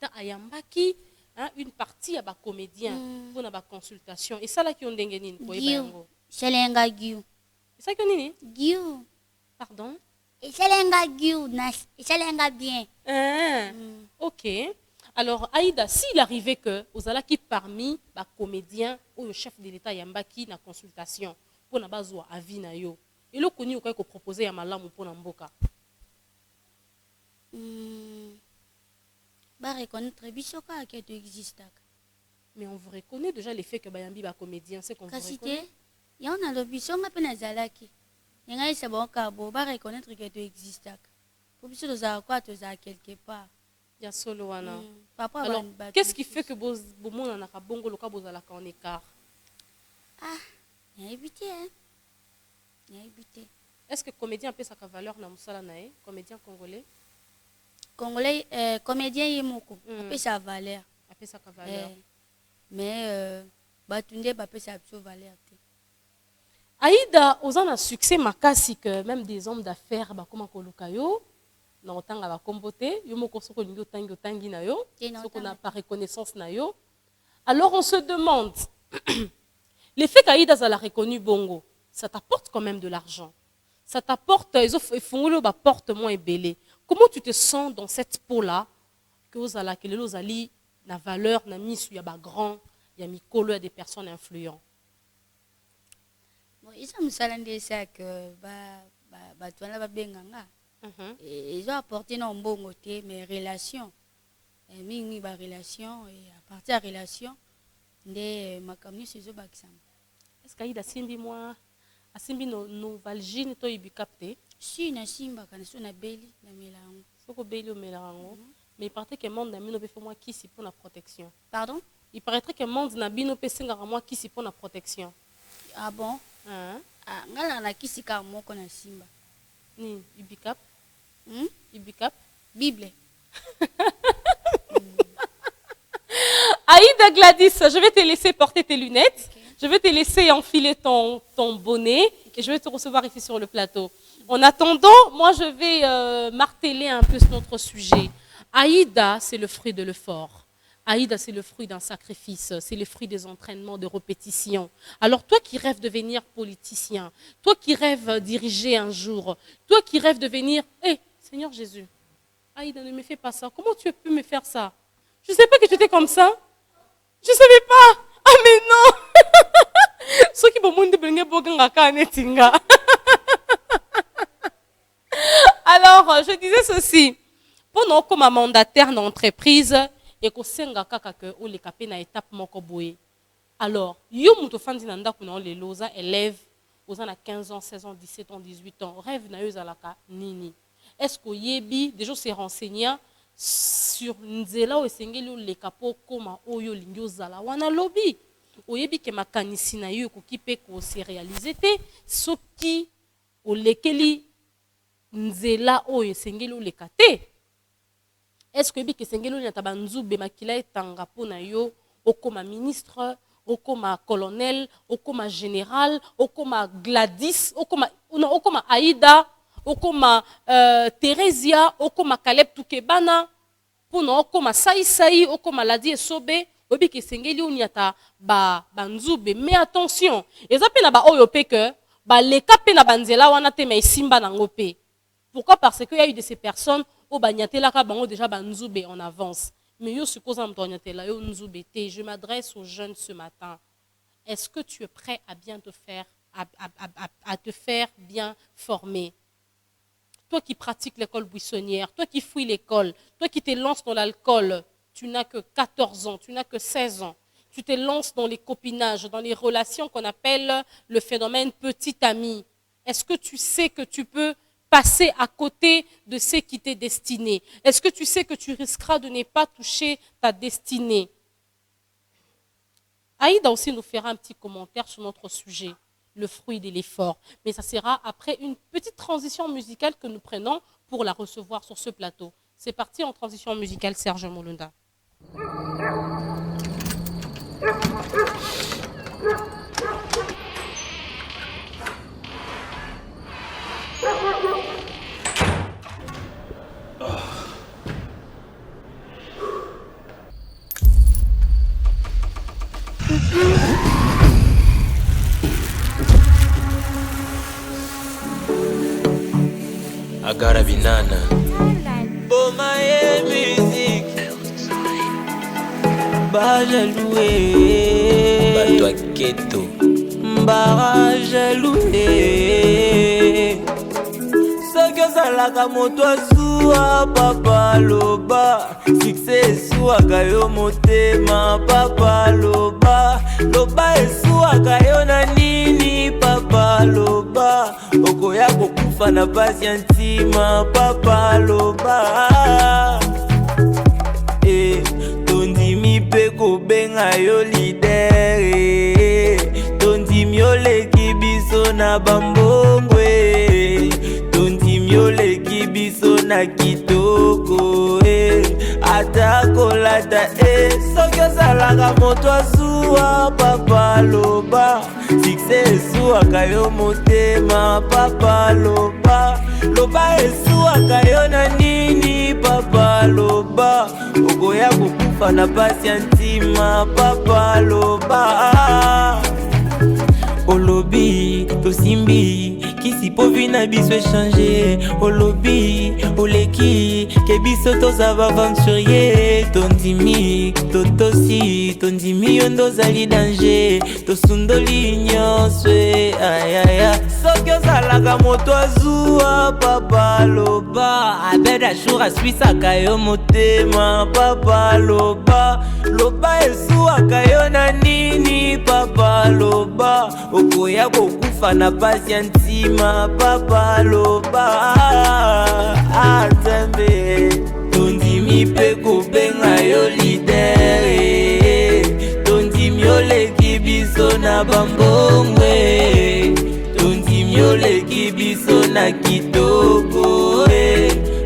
d'État ayambaki une partie à ba comédien pour na ba consultation et ça là qui on dengenine pour ebango Selenga Giu. et ça que nini Giu. pardon Et Selenga Giu. Selenga bien. OK. Alors Aïda, s'il arrivait que ozala qui parmi ba comédien ou le chef de l'État yambaki na consultation pour na bazwa avis na yo et le connu ko proposer ya malamu pour na mboka Ba reconnaître bisoka que tu existes. mais on vous reconnaît déjà les faits que bayambi ba comédien c'est qu'on vous reconnaît. Kasite, ya on a le bisonga pe na zalaki. Yenga isa bon kabo ba reconnaître que tu existes. Pour biso de za quoi tu za quelque part. Ya solo wana. Papa alors qu'est-ce qui fait que bomona na kabongo loka bozala ka en écart? Ya évité hein. Ya évité. Est-ce que comédien peut sa valeur na musala nae, comédien congolais? Congolais comédien yemoko, peut sa valeur. Appelle sa valeur. Mais batunde ba peut sa valeur. Aïda, aux un succès makasi que même des hommes d'affaires ba koma koluka yo. Na otanga ba kombote yo moko soko lingo tangi na yo soko na pas reconnaissance na yo. Alors on se demande les faits qu'Aïda ça l'a reconnu bongo ça t'apporte quand même de l'argent ça t'apporte ils font ba porte moins belé. Comment tu te sens dans cette peau là que vous allez que les ali na valeur na misu ya ba grand ya mikolo ya des personnes influentes. Bon ils ont salandé ça que ba toi là ba benganga. Ils ont apporté non bon côté mais relation mingi ba relation et à partir de relation de makamni sezo bakisam. Est-ce qu'Aïda simbi moi a simbi no valgine to ibikapte si na simba kana so na beli na melango soko beli o melango mais il paraîtrait que monde na bino pe moi qui si pour la protection. Pardon? Il paraîtrait que monde na bino pe singa moi qui si pour la protection. Ah bon? Ngala na kisi ka moko na simba ni ibikap Ibikap Bible. Aïda Gladys, je vais te laisser porter tes lunettes. Okay. Je vais te laisser enfiler ton bonnet et je vais te recevoir ici sur le plateau. En attendant, moi je vais marteler un peu notre sujet. Aïda, c'est le fruit de l'effort. Aïda, c'est le fruit d'un sacrifice, c'est le fruit des entraînements, de répétitions. Alors toi qui rêves de devenir politicien, toi qui rêves diriger un jour, toi qui rêves de devenir... Seigneur Jésus, Aïda, ne me fais pas ça. Comment tu peux me faire ça? Je ne sais pas que tu étais comme ça. Je ne savais pas. Ah mais non. Ceux qui vont alors, je disais ceci. Pour nous, comme mandataire d'entreprise, et que senga kaka que ou les capé na étape moko boye. Alors, yo muto fandi na ndako na les loza élève aux ans à 15 ans, 16 ans, 17 ans, 18 ans, rêve na yo zalaka nini. Est-ce que yebi déjà se renseigner sur nzela o esengeli les capo koma oyo lingyo zala wana lobby. Oyebi ke makanisi na yo ko kipe ko se réaliser te soki o lekeli nzela oyo esengeli o lekate. Est-ce que biki sengelo ni atabanzube makila etanga pona yo okoma ministre okoma colonel okoma général okoma Gladys okoma Aïda okoma Theresia okoma Caleb Tukebana pona okoma Sai okoma Ladi Esobe obiki sengeli ni ata banzube mais attention ezape na ba oyo pe que ba leka pe na banzela wana te mais simba nango pe. Pourquoi? Parce qu'il y a eu de ces personnes au banyatela ka bango déjà banzube en avance. Mais yo supposant m'tonyatela yo nzube te. Je m'adresse aux jeunes ce matin. Est-ce que tu es prêt à bien te faire à te faire bien former? Toi qui pratiques l'école buissonnière, toi qui fouilles l'école, toi qui te lances dans l'alcool, tu n'as que 14 ans, tu n'as que 16 ans. Tu te lances dans les copinages, dans les relations qu'on appelle le phénomène petit ami. Est-ce que tu sais que tu peux passer à côté de ce qui t'est destiné? Est-ce que tu sais que tu risqueras de ne pas toucher ta destinée? Aïda aussi nous fera un petit commentaire sur notre sujet, le fruit de l'effort. Mais ça sera après une petite transition musicale que nous prenons pour la recevoir sur ce plateau. C'est parti en transition musicale, Serge Molunda. Garabinana. Bomaye musique. Bajaloué. Batoi Keto. Bajaloué. Soki ozalaka moto azuwa papa loba succès esuwaka yo motema papa loba loba esuwaka yo na nini papa loba okoya kokufa na pasi ya ntima papa loba tondimi mpe kobenga yo lider tondimi oleki biso na bambongwe yoleki biso na kitoko atakolata soki ozalaka moto azuwa papa loba succès esuwaka yo motema papa loba loba esuwaka yo na nini papa loba okoya kokufa na pasi ya ntima papa loba olobi tosimbi kisi povi na biso échanger olobi oleki ke biso tozaba aventurier tondimi totosi tondimi yo ndozali danger tosundoli nyonso ayaya soki ozalaka moto azuwa papa loba abed ajour aswisaka yo motema papa loba loba esuwaka yo na nini papa loba okoya kokufa na pasi ya ntima papa loba Nzambe tondimi mpe kobenga yo lider tondimi oleki biso na bambongwe tondimi oleki biso na kitoko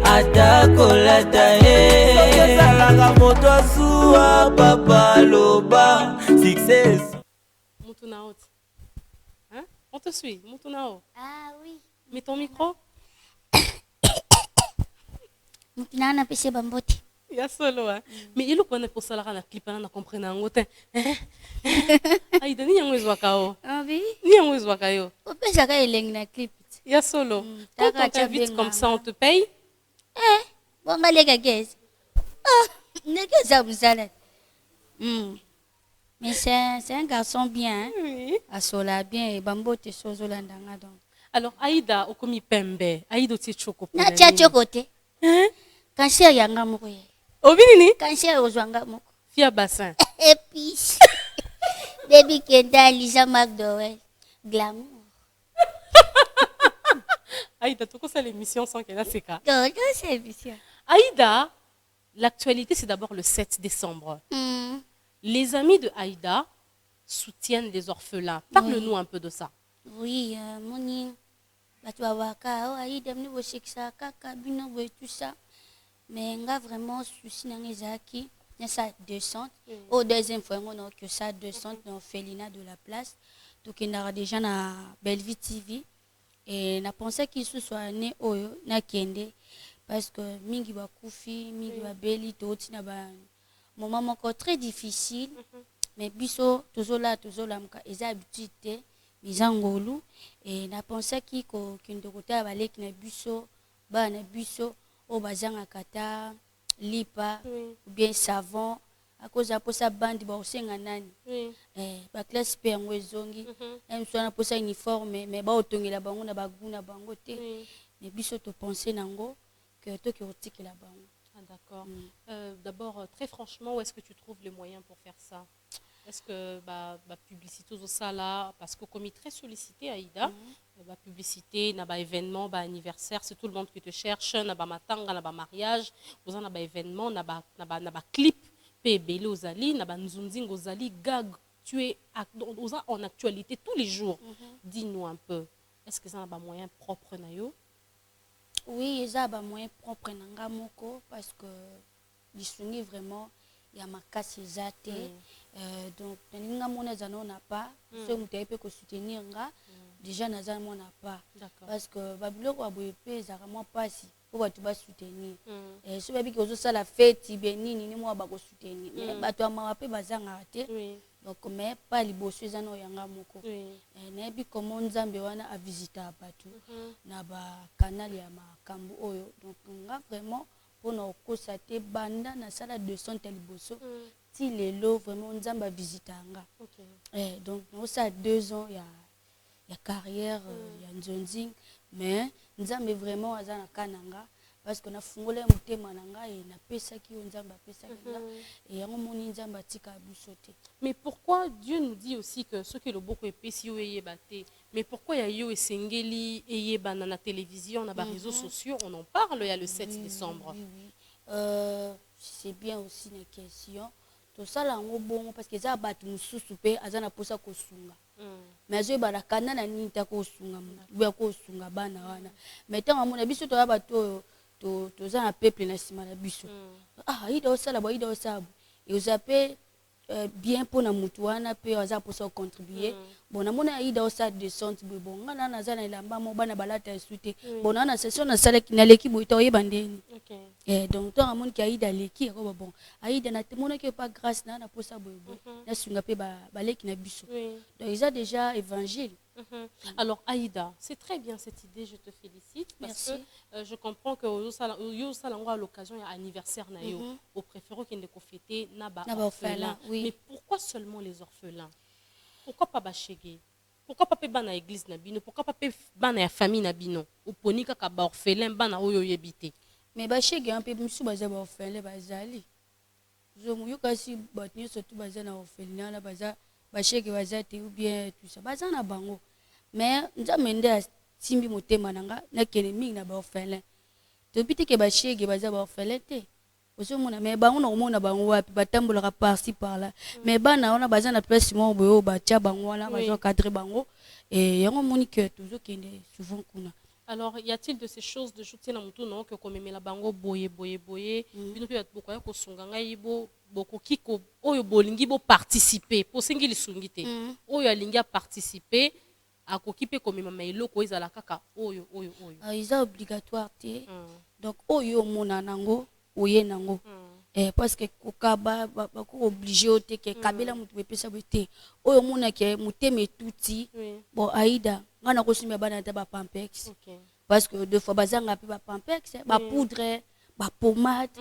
atakolata soki ozalaka moto azuwa papa loba succès. Moutouna. Hein? On te suit, Moutouna. Ah oui. Mets ton micro. Moutouna na pese bambote. Il y a solo, hein? Mais il est pour ça, la clip, on a compris en goût. Aïda, ni yango izwakao. Ah oui? Ni yango izwakayo. On peut ça qu'il y a na clip. Il y a solo. Quand on t'invite comme ça, on te paye? Bon, on les gaz. Ah, n'est que ça, vous allez. Mais c'est un garçon bien. Hein? Oui. Asola bien et bambote sozolandanga donc. Alors, Aïda, okomi pembe. Aïda, tu es choco. Na tia chocoté. Hein? Cancer yanga moko. Obinini? Cancer ozwanga moko. Fia bassin. Et puis, Baby Kenda, Lisa McDowell, glamour. Aïda, tu connais l'émission sans qu'elle a ses cas. Non, c'est bien. Aïda, l'actualité, c'est d'abord le 7 décembre. Les amis de Aïda soutiennent les orphelins. Parle-nous un peu de ça. Oui, moni, batouawaka, Aïda, nous aussi que ça, kaka, bino, tout ça. Mais on a vraiment souci dans les acquis. Il y a ça descente. Au deuxième fois, on a que ça descente dans Félina de la place. Donc, il y a déjà dans Bellevue TV. Et on a pensé qu'il se soit né au Nakende. Parce que mingi ba koufi, mingi ba beli, tout na ba moment encore très difficile. Mais biso tozola muka eza habitude bizangolu et na pensé kiko kindo kota baleki na biso ba na biso o bazanga kata lipa ou bien savon à cause de ça bande ba osenga nani ba classe pe yango ezongi même so na posa uniforme mais ba otongela bango na baguna bango te mais biso to penser nango que to ki otikela bango. Ah, d'accord. D'abord, très franchement, où est-ce que tu trouves les moyens pour faire ça? Est-ce que la publicité au ça là, parce que comme il est très sollicité Aïda, la publicité, na événement, anniversaire, c'est tout le monde qui te cherche, na matanga, na mariage, vous en avez événement, na clip, pébélé aux ali, na nzunzing aux ali, gag, tu es en actualité tous les jours. Dis-nous un peu, est-ce que ça a des moyens propres na yo? Oui, il y a des moyens propres na moko parce que bisuni vraiment il y a ma casse zate donc ninga mona zano na pas ce muté peut que soutenir nga déjà na zano na pas parce que babilo kwa boyepe za vraiment pas si po bato basoutenir so babi ki ozosala feti benini ni mwa bakosoutenir mais bato ya mawa mpe bazangaka te donc mais pas liboso eza na oyanga moko nayebi komo nzambe wana avisitaka bato na bakanale ya makambo oyo donc nga vraiment mpona okosa te banda nasala 200 ya liboso ti lelo vraiment nzambe avisitaka nga donc naosala 2 ans ya carrière ya nzonzing mais nzambe vraiment aza na kananga parce que nafungola ya motema na ngai napesaki yo nzambe apesaki nga et yango moni nzambe atika biso te. Mais pourquoi Dieu nous dit aussi que ce que le beaucoup epesi yo eyeba te, mais pourquoi ya yo esengeli eyeba na télévision na ba réseaux sociaux on en parle il y a le 7 décembre. C'est bien aussi une question to sala ngo bongo parce que za bato mususu pe azana posa kosunga mais azo ba kana na nini ta kosunga ya kosunga bana wana mais tant mona biso to bato to za na peuple na sima na biso ida osala bo ida osabu et ozape bien pour na mutu wana pe aza posa contribuer bon na mona ida osala de centre bon ngana na za na ilamba mo bana balata esute bon na session na sala kinaleki bo ita oyeba ndeni donc tant amon ki aida leki ko bon aida na temona ki pas grâce na posa boyebo na sunga pe baleki na biso donc ils ont déjà évangile. Alors Aïda, c'est très bien cette idée, je te félicite parce que je comprends que yo salango à l'occasion ya anniversaire na yo au préféré qu'il ne fêter na ba orphelin. Mais pourquoi seulement les orphelins? Pourquoi pas bachege? Pourquoi pas bana église na bino? Pourquoi pas bana ya famille na bino? Oponika ka ba orphelin bana oyo yebite. Mais bachege un peu musu baza ba orphelin bazali. Je muyo kasi batni surtout baza na orphelin na baza bachege bazate ou bien tout ça baza na bango mais nzambe nde simbi motema nanga na kene mingi na ba orphelin to pite ke bachege baza ba orphelin te ozo mona mais bango na mona bango wapi batambola par-ci par-là mais bana ona baza na place mo boyo ba tia bango wana bazo cadrer bango et yango moni que toujours kende souvent kuna. Alors, y a-t-il de ces choses de shooter na mutu non que comme la bango boye bino pe beaucoup ya ko sunganga yibo beaucoup kiko oyo bolingi bo participer pour singi lisungi te oyo alingi participer a kokipe comme mama eloko ezala kaka oyo ils sont obligatoire te donc oyo mona nango oye nango parce que kokaba ba ko obligé o te ke kabela mutu pesa bote oyo mona ke muteme tuti bon Aïda ngana ko simba bana ta ba pampex parce que deux fois bazanga pe ba pampex ba poudre ba pommade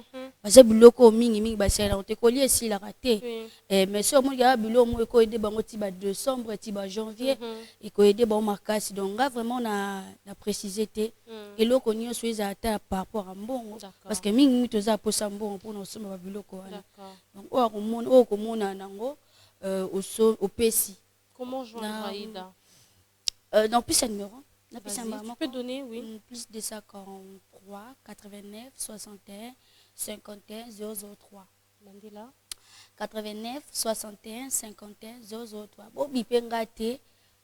baza biloko mingi basela on te collier si la raté mais so mo ya bilo mo ko aider bango ti ba décembre ti ba janvier et ko aider ba markasi donc vraiment na préciser te et loko nyo so ezata par rapport à mbongo parce que mingi mito za posa mbongo pour no soma ba biloko wana donc o ko mona nango au pesi. Comment joindre Aïda? Non, plus un numéro. Tu peux donner, oui. Plus 243 89 61 51 003. Mandela. 89 61 51 003. Bon, bipé ngate.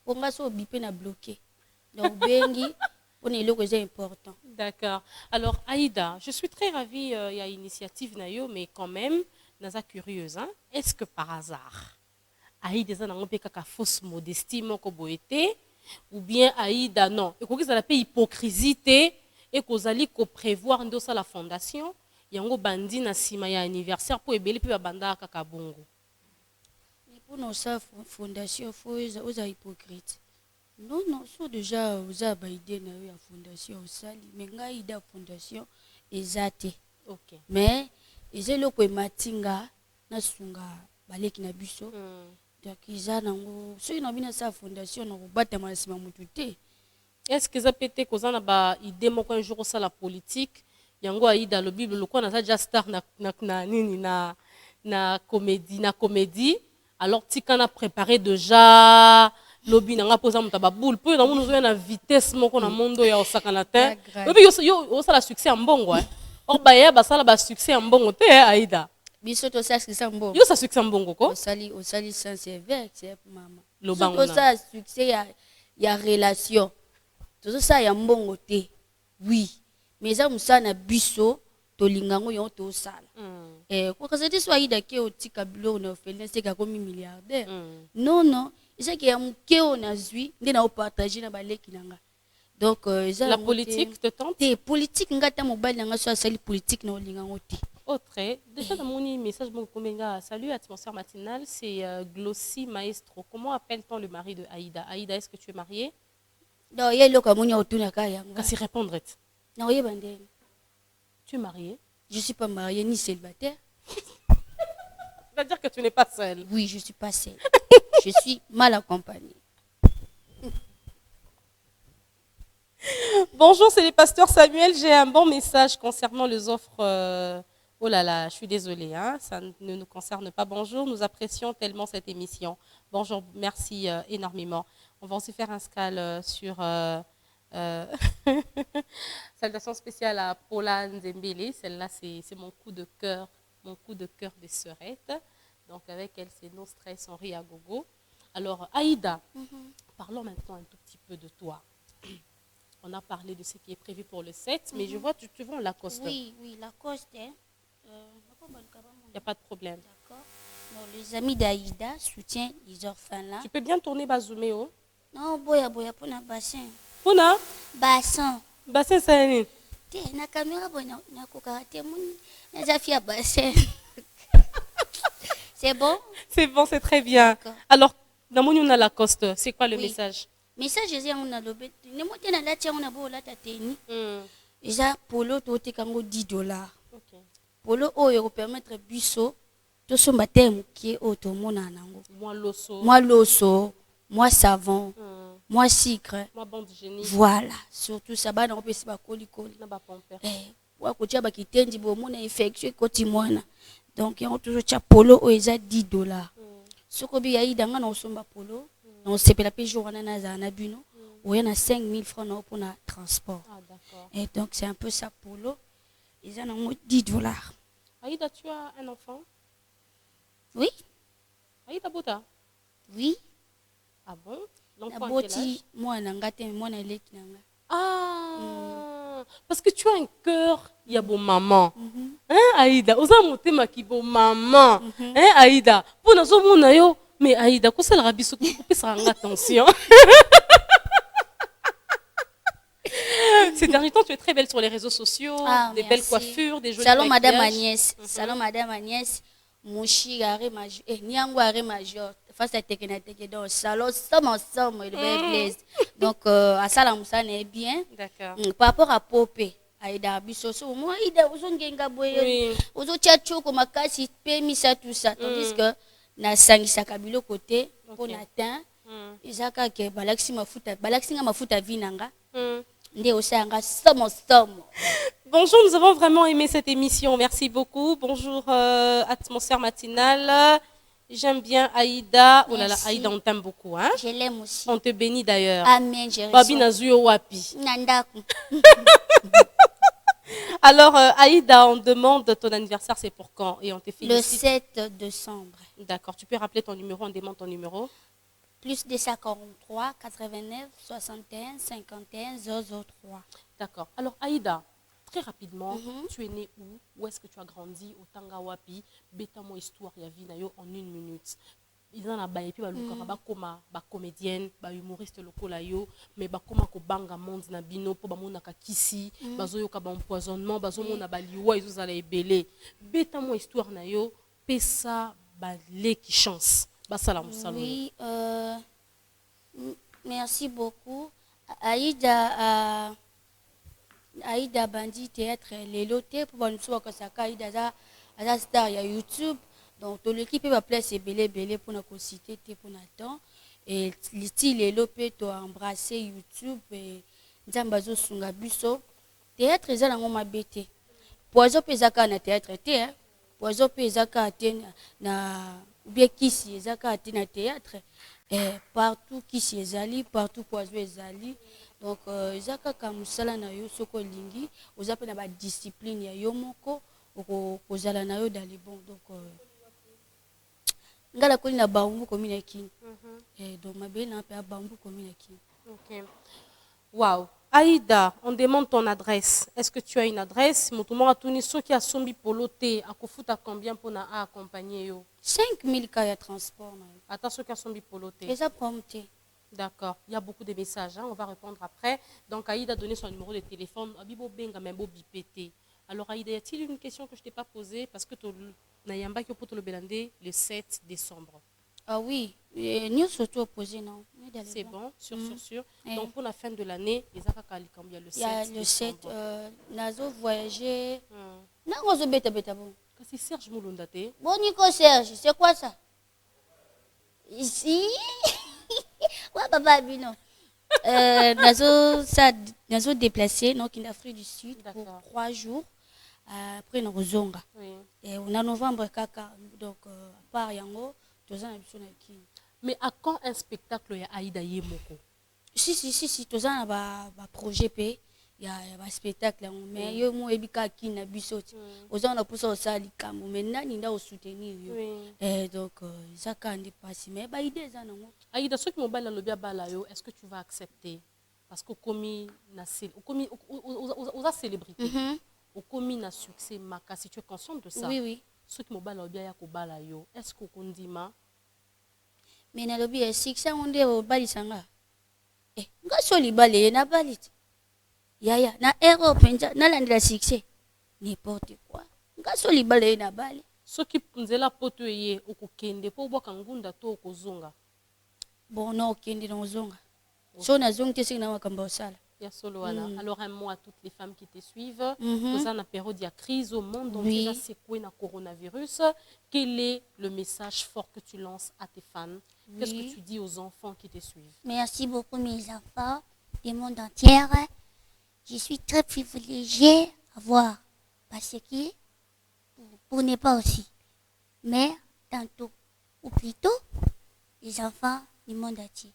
Pour nga so bipé na bloqué. Donc bengi, on est là que c'est important. D'accord. Alors Aïda, je suis très ravie. Il y a initiative nayo, mais quand même, naza curieuse. Hein? Est-ce que par hasard, Aïda ça n'a pas kaka fausse modestie moko boete? Ou bien Aïda non et que ça la paix hypocrisie et qu'ozali ko prévoir ndo ça la fondation yango bandi na sima ya anniversaire pour ebeli pe banda kaka bongo mais pour nos ça fondation faut oza hypocrite non so déjà oza ba idée na ya fondation osali mais nga ida fondation ezate OK mais ezelo ko matinga na sunga baleki na biso donc iza nango so ina bina sa fondation na robata masima mutu te. Est-ce que ça peut être que ça na ba idée moko un jour ça la politique yango Aïda le bible le quoi na déjà star na nini na comédie alors tika na préparé déjà lobi na nga posa muta ba boule peu na munu zo na vitesse moko na mondo ya osaka na te lobi yo ça la succès en bongo or ba ya ba sala ba succès en bongo te Aïda biso to ça succès en bongo yo ça succès en bongo ko osali sans sévère c'est maman lobango to ça succès ya relation to ça ya mbongo te oui mais ça musana biso to lingango yo to sala ko kasete so Aïda ke otika bilo na ofele c'est ka comme milliardaire non c'est que ya mukeo na zui nde na partager na baleki nanga Donc La politique te tente? Te politique ngata mobile nanga so asali politique na olinga ngote. Autre, déjà dans mon message, mon commenga, salut atmosphère matinale, c'est Glossy Maestro. Comment appelle-t-on le mari de Aïda? Aïda, est-ce que tu es mariée? Non, il y a le kamunya otuna kaya. Qu'est-ce répondre? Non, il y a bandé. Tu es mariée? Je suis pas mariée ni célibataire. C'est-à-dire que tu n'es pas seule? Oui, je suis pas seule. Je suis mal accompagnée. Bonjour, c'est le pasteur Samuel. J'ai un bon message concernant les offres. Oh là là, je suis désolée, hein, ça ne nous concerne pas. Bonjour, nous apprécions tellement cette émission. Bonjour, merci énormément. On va aussi faire un scal sur... Salutation spéciale à Paula Nzembele. Celle-là, c'est mon coup de cœur des sœurettes. Donc avec elle, c'est nos stress, on rit à gogo. Alors, Aïda, parlons maintenant un tout petit peu de toi. On a parlé de ce qui est prévu pour le 7, mais je vois tu vends en Lacoste. Oui, Lacoste. Il n'y a pas de problème. D'accord. Les amis d'Aïda soutiennent les orphelins là. Tu peux bien tourner Bazoumeo? Non, boya, pour un bassin. Pour un bassin. Bassin, c'est un. Na caméra, na kokaraté, na fia bassin. C'est bon? C'est bon, c'est très bien. Alors, dans mon on a Lacoste, c'est quoi le message? Message, c'est on a le bête. Ne monte na la tia on a beau la tateni. Déjà, polo, tu as $10. Polo, oyo permettre busso, tout ce matin qui est automne nango. Moi loso, moi savon, moi sucre, moi bande génie. Voilà, surtout ça va dans pesi ba koli koli. Na ba pomper. Wa ko tia ba kitendi bo mona infection koti mwana. Donc on toujours tia polo o eza $10. Soko bi ya idanga na osomba polo, na osepela pe jour wana na za na bino. Ou il y a 5 000 francs pour le transport. Ah, d'accord. Et donc, c'est un peu ça pour l'eau. Ils en ont $10. Aïda, tu as un enfant? Oui. Aïda Bota? Oui. Ah bon? L'enfant a quel âge? Moi, ah, parce que tu as un cœur, il y a bon maman. Hein, Aïda? Osa motema ki bon maman. Hein, Aïda? Pour nous autres, mais Aïda, qu'est-ce que la rabisso qui peut faire attention? Ces derniers temps, tu es très belle sur les réseaux sociaux, des belles coiffures, des jolis Salon maquillages. Madame Agnès, Salon Madame Agnès, Mouchi Aré Major, Niango Aré Major, face à Tekenateke, donc salon ensemble, il est blessé. Donc à Salam ça n'est bien. D'accord. Par rapport à Popé, Aïda Bissoso, moi Aïda Ozongenga Boye, Ozo Tchatcho comme Akasi, Pemi ça tout ça, tandis que na sangisa kabilo côté pour natin, Isaka ke balaxi mafuta vinanga. Bonjour, nous avons vraiment aimé cette émission. Merci beaucoup. Bonjour, atmosphère matinale. J'aime bien Aïda. Oh là là, Aïda, on t'aime beaucoup. Hein? Je l'aime aussi. On te bénit d'ailleurs. Amen. Babi Nazuyo Wapi. Nandaku. Alors, Aïda, on demande ton anniversaire, c'est pour quand? Et on te félicite. Le 7 décembre. D'accord. Tu peux rappeler ton numéro? On demande ton numéro. Plus 243 89 61 51 003. D'accord. Alors, Aïda, très rapidement, tu es née où? Où est-ce que tu as grandi? Au Tangawapi. Beta mon histoire, il y a Vinayo en 1 minute. Ils en ont baillé, puis comme comédienne, humoriste local, mais comme banga monde na bino, pour bamona kisi, bazo yoka empoisonnement, bazo mona baliwa, ils ont allé belé. Beta mon histoire na yo, pesa balé qui chance. Oui, merci beaucoup. Aïda Bandi Théâtre, les lotés pour nous voir que ça Aïda a star il y a YouTube. Donc toute l'équipe va placer belé pour nous citer pour Nathan. Et les lopé to embrasser YouTube et Nzambazo sunga biso. Théâtre za nango mabete. Poizo pezaka na théâtre té hein. Poizo pezaka na bien kisi ezaka na théâtre partout kisi ezali partout poizo ezali donc ezaka ka musala na yo soko lingi ozape na ba discipline ya yo moko okozala na yo dans les bons donc ngala ko na bambu komina kini donc mabe na pe bambu komina kini. OK. Wow. Aïda, on demande ton adresse. Est-ce que tu as une adresse? Motumo atuni soki a sombi poloté akofuta combien pour na accompagner yo? 5 000 kaya transport. Attends soki a sombi poloté. Eza prompté. D'accord. Il y a beaucoup de messages. Hein. On va répondre après. Donc, Aïda a donné son numéro de téléphone. Abibo Benga Membo Bipete. Alors, Aïda, y a-t-il une question que je ne t'ai pas posée? Parce que Nayamba qui est le Belandé le 7 décembre. Ah oui, nous surtout opposés, non. C'est bon, sûr. Eh. Donc, pour la fin de l'année, il y a le 7 Il y a le 7, décembre. Nazo voyager. Non, on bêta bon. C'est Serge Moulondate. Bon, Nico Serge, c'est quoi ça? Ici? Ouais, papa, Bino. Nazo déplacé, donc en Afrique du Sud, pour 3 jours. Après, nous Zonga. Oui. Et on a novembre, kaka. Donc, à part Yango, tous ans, mais à quand un spectacle il y a Aïda Yemoko? Si, tous ans, il y a un projet, il y a un spectacle. Mais il y a un spectacle qui n'a pas sauté. Aux ans, on a poussé au salle, mais maintenant, on soutenir. Et donc, ça quand on dépasse. Mais il y a des idées. Aïda, ceux qui m'ont balayé le balayo, est-ce que tu vas accepter? Parce qu'au commis, aux célébrités, au commis n'a succès, Maka, si tu es consciente de ça. Oui. Ceux qui m'ont balayé le balayo, est-ce qu'on dit ma? Mais na lobi ya succès on dit au balisanga. Ngasoli balé na balit. Yaya na Europe na landela succès. N'importe quoi. Ngasoli balé na bali. Ceux qui nzela poto yé okokende po boka ngunda to okozonga. Bon non okende na ozonga. So na zonga te singa na makamba osala. Ya solo wana. Alors un mot à toutes les femmes qui te suivent. Nous en période de crise au monde dont il a secoué na coronavirus. Quel est le message fort que tu lances à tes fans? Qu'est-ce que tu dis aux enfants qui te suivent? Merci beaucoup mes enfants du monde entier. Je suis très privilégiée à voir parce que pour ne pas aussi. Mais tantôt ou plutôt les enfants du monde entier.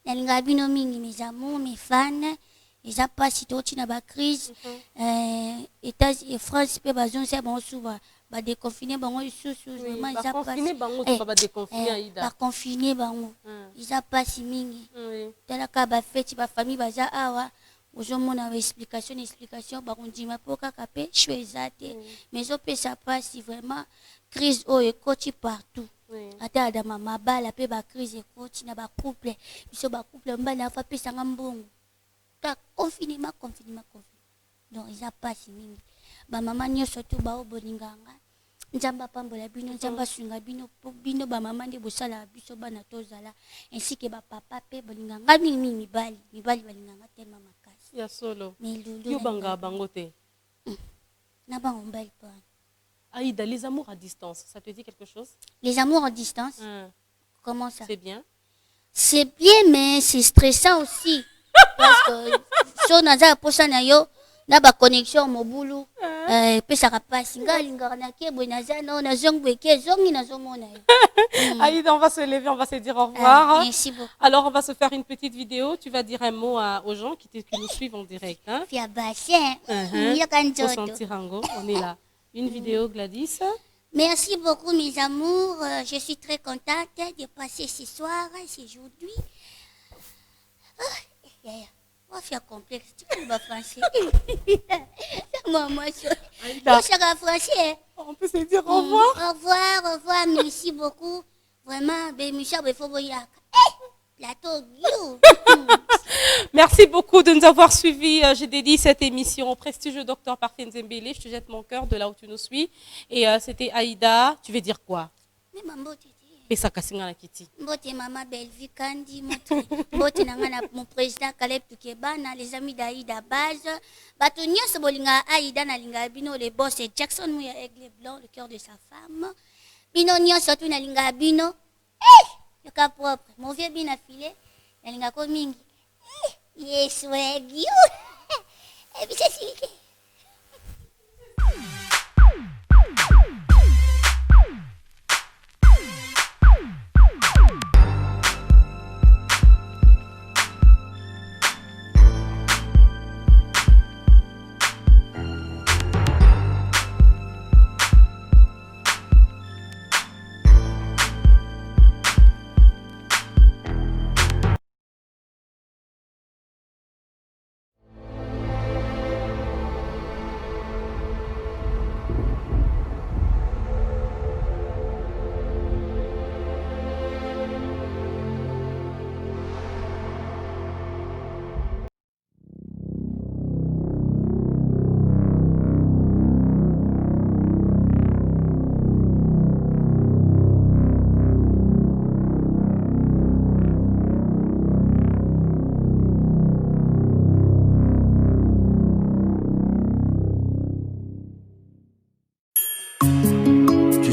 Nalingabino mingi mes amours, mes fans, ils ont pas si tout na ba crise. États et France peut bazon c'est bon souvent. Ba déconfiner bango sous vraiment ils ont pas. Déconfiner bango ba déconfiner Aïda. Ba confiner bango. Ils ont pas si mingi. Tala ka ba fête ba famille baza awa. Ozomona explication ba kondima po kaka pe chouezate. Mais on peut ça pas si vraiment crise o ekoti partout. Ata adama mabala pe ba crise ekoti na ba couple. Biso ba couple mbana fa pesa ngambongo. Ta confinement. Donc ils a pas si mingi. Ba mama nyoso tu ba oboninganga. Nzamba pambola bino nzamba sunga bino ba mama ndi bosala biso bana tozala ainsi que ba papa pe bolinganga mingi mibali balinganga tellement makasi. Ya solo. Mais lulu Yo banga bangote. na ba ombali pa. Aïda, les amours à distance, ça te dit quelque chose? Les amours en distance. Comment ça? C'est bien. C'est bien mais c'est stressant aussi parce que si on a ça pour ça na yo na ba connexion mobulu pesa ka pasi ngalinga na ke bonaza no na zongwe ke zongi na zomona. Aïda, on va se lever, on va se dire au revoir. Merci beaucoup. Alors, on va se faire une petite vidéo. Tu vas dire un mot aux gens qui nous suivent en direct. Hein? Fia bassin. Faut sentir Ango. On est là. Une vidéo, Gladys. Merci beaucoup, mes amours. Je suis très contente de passer ce soir, aujourd'hui. On va faire complexe. Tu parles français. Maman, je parle français. On peut se dire au revoir. Au revoir. Merci beaucoup. Vraiment, Michel, il faut voir. Plateau. Merci beaucoup de nous avoir suivis. Je dédie cette émission au prestigieux docteur Parfait Nzembele. Je te jette mon cœur de là où tu nous suis. Et c'était Aïda. Tu veux dire quoi? Mais maman, Pesa Kasinga Kiti. Mbote maman Belvi Kandi Mbote nangana mon président Caleb Tukebana, les amis d'Aïda Base. Bato nyonso bolinga Aïda na linga bino le boss et Jackson Mouya Aigle Blanc, le cœur de sa femme. Bino nyonso tu na linga bino. Le cas propre. Mon vieux bin affilé. Na linga ko mingi. Yes, swag you. Et puis c'est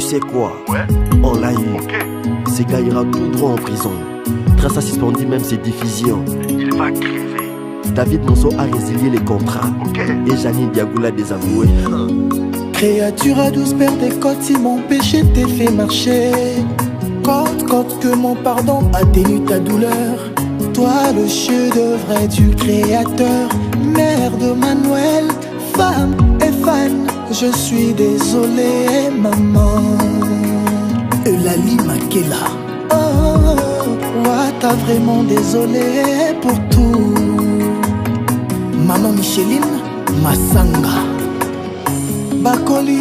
sais quoi? Ouais. On l'a eu. Ok. Ce gars ira tout droit en prison. Trace a suspendu même ses diffusions. Il va crever. David Monceau a résilié les contrats. Ok. Et Janine Diagoula désavoué. Créature à douce paire des côtes, si mon péché t'est fait marcher. Côte que mon pardon atténue ta douleur. Toi le chef-d'œuvre du créateur. Mère de Manuel, femme et fan. Je suis désolé maman. Eulalie Makela. Ouais, t'as vraiment désolé pour tout. Maman Micheline Massanga. Bakoli